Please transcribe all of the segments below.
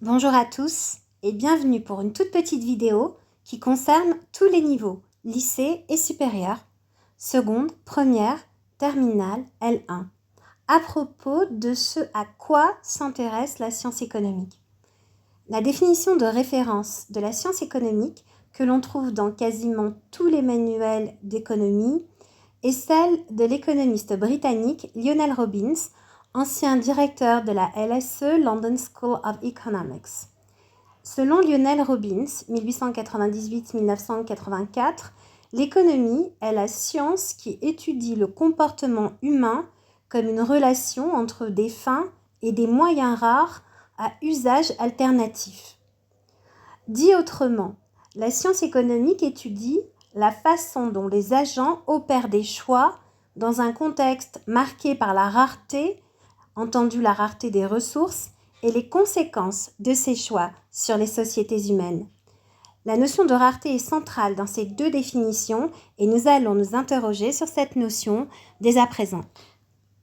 Bonjour à tous et bienvenue pour une toute petite vidéo qui concerne tous les niveaux, lycée et supérieur, seconde, première, terminale, L1, à propos de ce à quoi s'intéresse la science économique. La définition de référence de la science économique que l'on trouve dans quasiment tous les manuels d'économie est celle de l'économiste britannique Lionel Robbins, ancien directeur de la LSE, London School of Economics. Selon Lionel Robbins, 1898-1984, l'économie est la science qui étudie le comportement humain comme une relation entre des fins et des moyens rares à usage alternatif. Dit autrement, la science économique étudie la façon dont les agents opèrent des choix dans un contexte marqué par la rareté, entendu la rareté des ressources, et les conséquences de ces choix sur les sociétés humaines. La notion de rareté est centrale dans ces deux définitions et nous allons nous interroger sur cette notion dès à présent.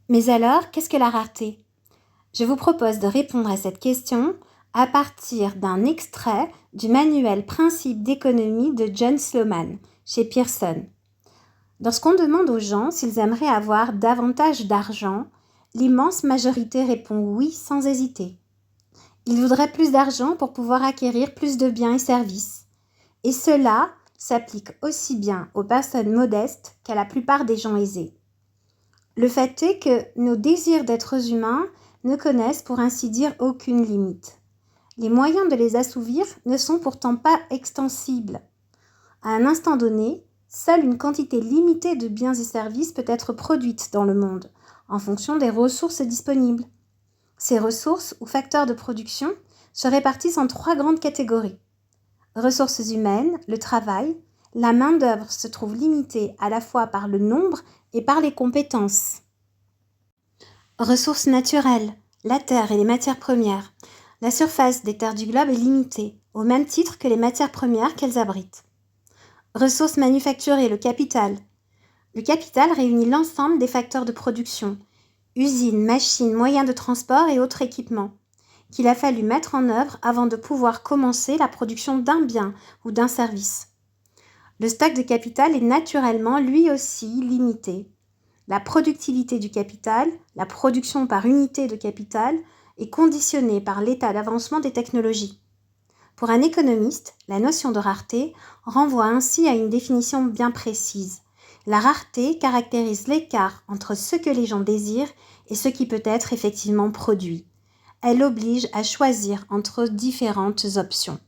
Mais alors, qu'est-ce que la rareté ? Je vous propose de répondre à cette question à partir d'un extrait du manuel Principes d'économie de John Sloman chez Pearson. Lorsqu'on demande aux gens s'ils aimeraient avoir davantage d'argent, l'immense majorité répond oui sans hésiter. Ils voudraient plus d'argent pour pouvoir acquérir plus de biens et services. Et cela s'applique aussi bien aux personnes modestes qu'à la plupart des gens aisés. Le fait est que nos désirs d'êtres humains ne connaissent pour ainsi dire aucune limite. Les moyens de les assouvir ne sont pourtant pas extensibles. À un instant donné, seule une quantité limitée de biens et services peut être produite dans le monde, en fonction des ressources disponibles. Ces ressources ou facteurs de production se répartissent en trois grandes catégories. Ressources humaines, le travail, la main-d'œuvre se trouve limitée à la fois par le nombre et par les compétences. Ressources naturelles, la terre et les matières premières. La surface des terres du globe est limitée, au même titre que les matières premières qu'elles abritent. Ressources manufacturées, le capital. Le capital réunit l'ensemble des facteurs de production, usines, machines, moyens de transport et autres équipements, qu'il a fallu mettre en œuvre avant de pouvoir commencer la production d'un bien ou d'un service. Le stock de capital est naturellement lui aussi limité. La productivité du capital, la production par unité de capital, est conditionnée par l'état d'avancement des technologies. Pour un économiste, la notion de rareté renvoie ainsi à une définition bien précise. La rareté caractérise l'écart entre ce que les gens désirent et ce qui peut être effectivement produit. Elle oblige à choisir entre différentes options.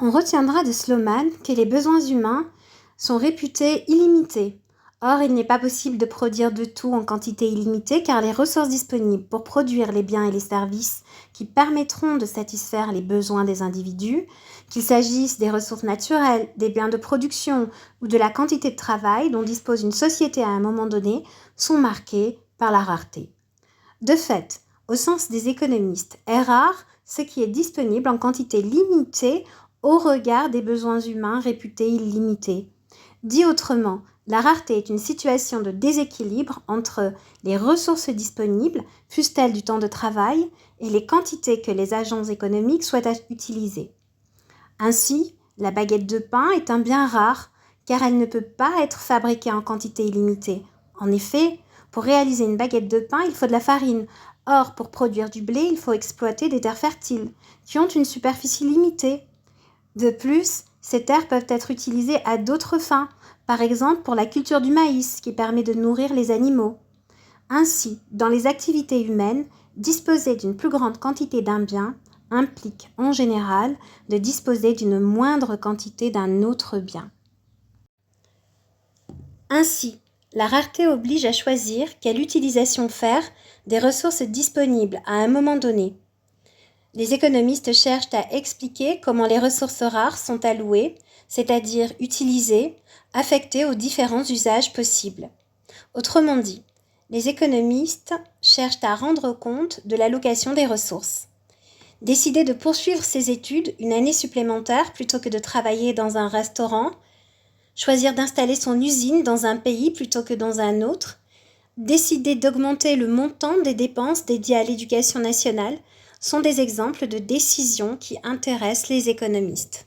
On retiendra de Sloman que les besoins humains sont réputés illimités. Or, il n'est pas possible de produire de tout en quantité illimitée car les ressources disponibles pour produire les biens et les services qui permettront de satisfaire les besoins des individus, qu'il s'agisse des ressources naturelles, des biens de production ou de la quantité de travail dont dispose une société à un moment donné, sont marquées par la rareté. De fait, au sens des économistes, est rare ce qui est disponible en quantité limitée au regard des besoins humains réputés illimités. Dit autrement, la rareté est une situation de déséquilibre entre les ressources disponibles, fussent-elles du temps de travail, et les quantités que les agents économiques souhaitent utiliser. Ainsi, la baguette de pain est un bien rare, car elle ne peut pas être fabriquée en quantité illimitée. En effet, pour réaliser une baguette de pain, il faut de la farine. Or, pour produire du blé, il faut exploiter des terres fertiles, qui ont une superficie limitée. De plus, ces terres peuvent être utilisées à d'autres fins, par exemple pour la culture du maïs qui permet de nourrir les animaux. Ainsi, dans les activités humaines, disposer d'une plus grande quantité d'un bien implique en général de disposer d'une moindre quantité d'un autre bien. Ainsi, la rareté oblige à choisir quelle utilisation faire des ressources disponibles à un moment donné. Les économistes cherchent à expliquer comment les ressources rares sont allouées, c'est-à-dire utilisées, affectées aux différents usages possibles. Autrement dit, les économistes cherchent à rendre compte de l'allocation des ressources. Décider de poursuivre ses études une année supplémentaire plutôt que de travailler dans un restaurant, choisir d'installer son usine dans un pays plutôt que dans un autre, décider d'augmenter le montant des dépenses dédiées à l'éducation nationale sont des exemples de décisions qui intéressent les économistes.